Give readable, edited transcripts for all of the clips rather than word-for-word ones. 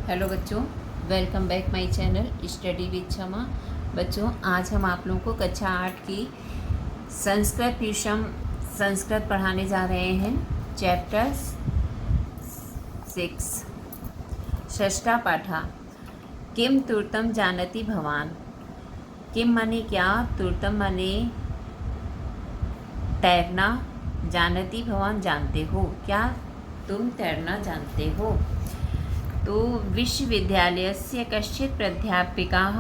Hello बच्चों, welcome back my channel study with क्षमा। बच्चों, आज हम आप लोगों को कक्षा 8 की संस्कृत ट्यूशन संस्कृत पढ़ाने जा रहे हैं। चैप्टर 6 षष्ठा पाठा किम तुर्तम जानति भवान। किम माने क्या, तुर्तम माने तैरना, जानति भवान जानते हो, क्या तुम तैरना जानते हो। तो विश्वविद्यालयस्य कश्चित् प्राध्यापिकाः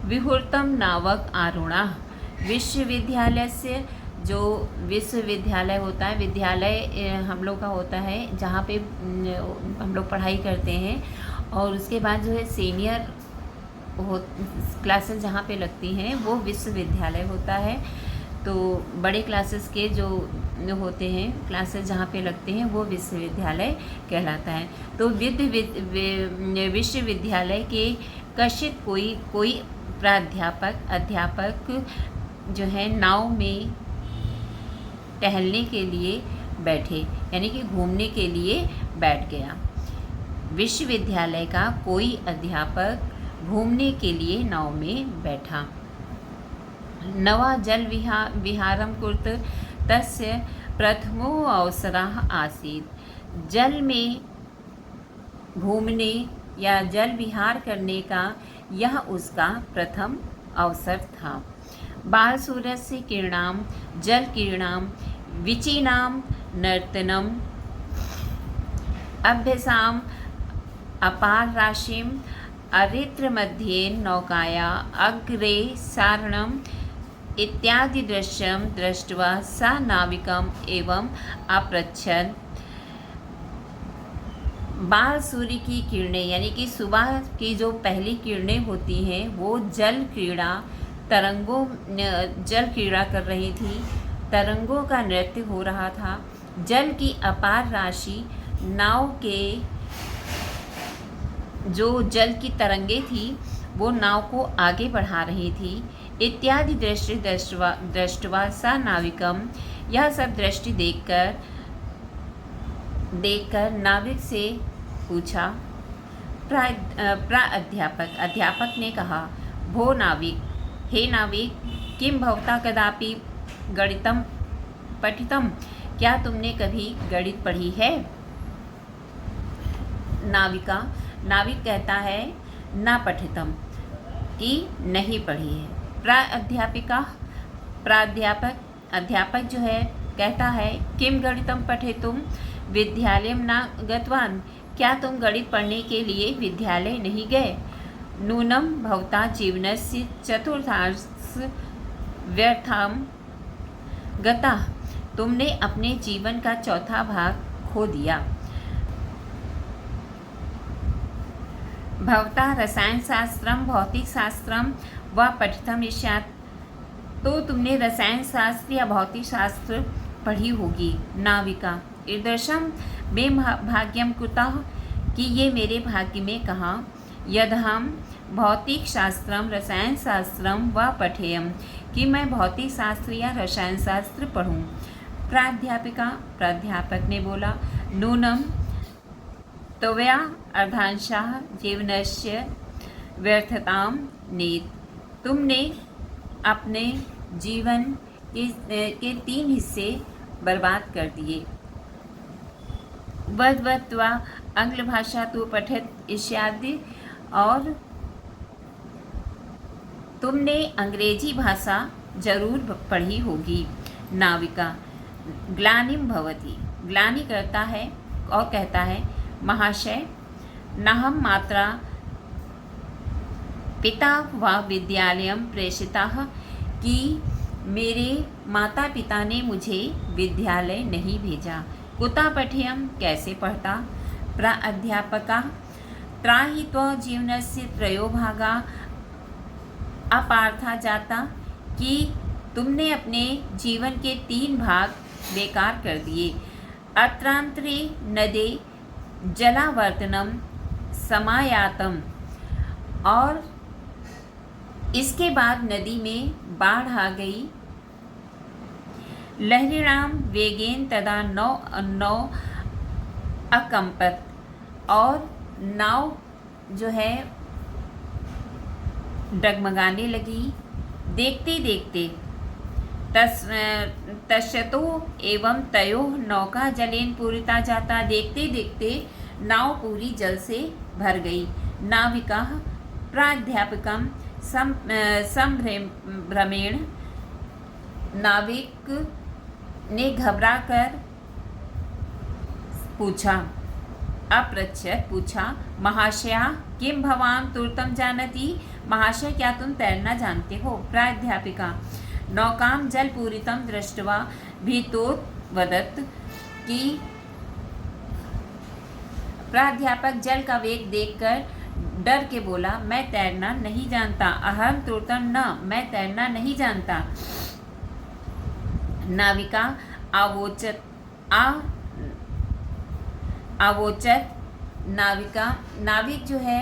विहूर्तं नावक आरुणाः। विश्वविद्यालयस्य जो विश्वविद्यालय होता है, विद्यालय हम लोग का होता है जहाँ पे हम लोग पढ़ाई करते हैं, और उसके बाद जो है सीनियर क्लासेस जहाँ पे लगती हैं वो विश्वविद्यालय होता है। तो बड़े क्लासेस के जो होते हैं, क्लासेस जहाँ पे लगते हैं वो विश्वविद्यालय कहलाता है। तो विश्वविद्यालय के कश्चित कोई अध्यापक जो है नाव में टहलने के लिए बैठे, यानी कि घूमने के लिए बैठ गया। विश्वविद्यालय का कोई अध्यापक घूमने के लिए नाव में बैठा। नवा जल विहारं कुर्त तस्य प्रथमो अवसरः आसीत्। जल में घूमने या जल विहार करने का यह उसका प्रथम अवसर था। बालसूर्यस्य किरणां जल किरणां विचीनां नर्तनम् अभ्यसाम् अपार राशिम् अरित्रमध्ये नौकाया अग्रे सारणम् इत्यादि दृश्यम दृष्ट्वा सा नाविकम एवं अपृच्छन्। बाल सूर्य की किरणें, यानी कि सुबह की जो पहली किरणें होती हैं वो जल क्रीड़ा कर रही थी। तरंगों का नृत्य हो रहा था। जल की अपार राशि नाव के जो जल की तरंगे थी वो नाव को आगे बढ़ा रही थी। इत्यादि दृष्टवा सा नाविकम, यह सब दृष्टि देखकर नाविक से पूछा। अध्यापक ने कहा, भो नाविक, हे नाविक, किम भवता कदापि गणितम पठितम, क्या तुमने कभी गणित पढ़ी है। नाविक कहता है ना पठितम, कि नहीं पढ़ी है। अध्यापक जो है कहता है, किम गणितम पठितुम विद्यालयं न गतवान, क्या तुम गणित पढ़ने के लिए विद्यालय नहीं गए। नूनं भवता जीवनस्य चतुर्थांश व्यर्थां गता, तुमने अपने जीवन का चौथा भाग खो दिया। भवता रसायन शास्त्रम भौतिक शास्त्रम व पठितम स्यात्, तो तुमने रसायन शास्त्र या भौतिक शास्त्र पढ़ी होगी। नाविका, ईदृशम मे भाग्यम कुतः, कि ये मेरे भाग्य में कहाँ। यदहम भौतिक शास्त्रम रसायन शास्त्रम व पठेयम, कि मैं भौतिक शास्त्र या रसायन शास्त्र पढ़ूँ। प्राध्यापक ने बोला, नूनम त्वया अर्धांशः जीवनस्य व्यर्थतां नीत, तुमने अपने जीवन के 3 हिस्से बर्बाद कर दिए। वद्वत्वा आंग्ल भाषा तो पठित इत्यादि, और तुमने अंग्रेजी भाषा जरूर पढ़ी होगी। नाविका, ग्लानिम भवति, ग्लानि करता है और कहता है, महाशय, नाहं मात्रा पिता व विद्यालयं प्रेषिताः, कि मेरे माता पिता ने मुझे विद्यालय नहीं भेजा। कुता पठेयं, कैसे पढ़ता। प्राध्यापका, त्राहि जीवनस्य त्रयो भागा अपार्था जाता, कि तुमने अपने जीवन के 3 भाग बेकार कर दिए। अत्रांतरे नदे जलावर्तनम समायातम, और इसके बाद नदी में बाढ़ आ गई। लहरीणाम वेगेन तदा नौ अकंपत, और नाव जो है डगमगाने लगी। देखते देखते तस्यतो एवं तयोः नौका जलेन पूरिता जाता। देखते देखते नाव पूरी जल से भर गई। नाविका प्राध्यापकम संभ्रमेण, नाविक ने घबरा कर पूछा, अपृच्छत् पूछा, महाशया किम भवान तुर्तं जानति? महाशय क्या तुम तैरना जानते हो? प्राध्यापिका नौकाम जलपूरितं दृष्ट्वा भीतोवदत् कि प्राध्यापक जल का वेग देखकर डर के बोला, मैं तैरना नहीं जानता। अहम तुर्तं न, मैं तैरना नहीं जानता। नाविका आवोचत नाविक जो है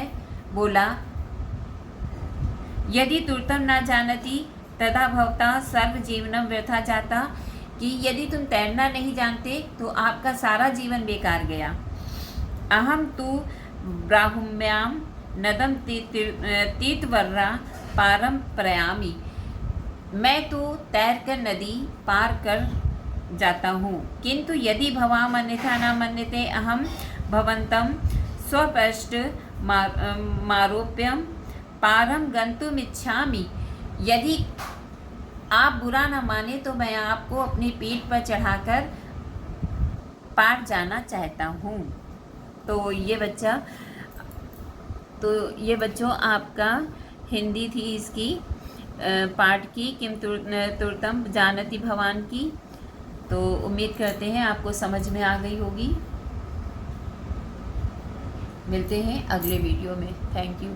बोला, यदि तुर्तं न जानती तदा भवता सर्व जीवनम व्यर्था जाता, कि यदि तुम तैरना नहीं जानते तो आपका सारा जीवन बेकार गया। अहम तु ब्राह्म्याम नदम तीर्थवर्रा पारम प्रयामी, मैं तो तैरकर नदी पार कर जाता हूँ। किंतु यदि भवाम अन्यथा न मन्यते अहम भवन्तं स्वपृष्ठ मारोप्यम पारम गन्तुमिच्छामि, यदि आप बुरा न माने तो मैं आपको अपनी पीठ पर चढ़ाकर पार जाना चाहता हूँ। तो ये बच्चों आपका हिंदी थी इसकी पाठ की, किम तुर्तं जानति भवान की। तो उम्मीद करते हैं आपको समझ में आ गई होगी। मिलते हैं अगले वीडियो में। Thank you.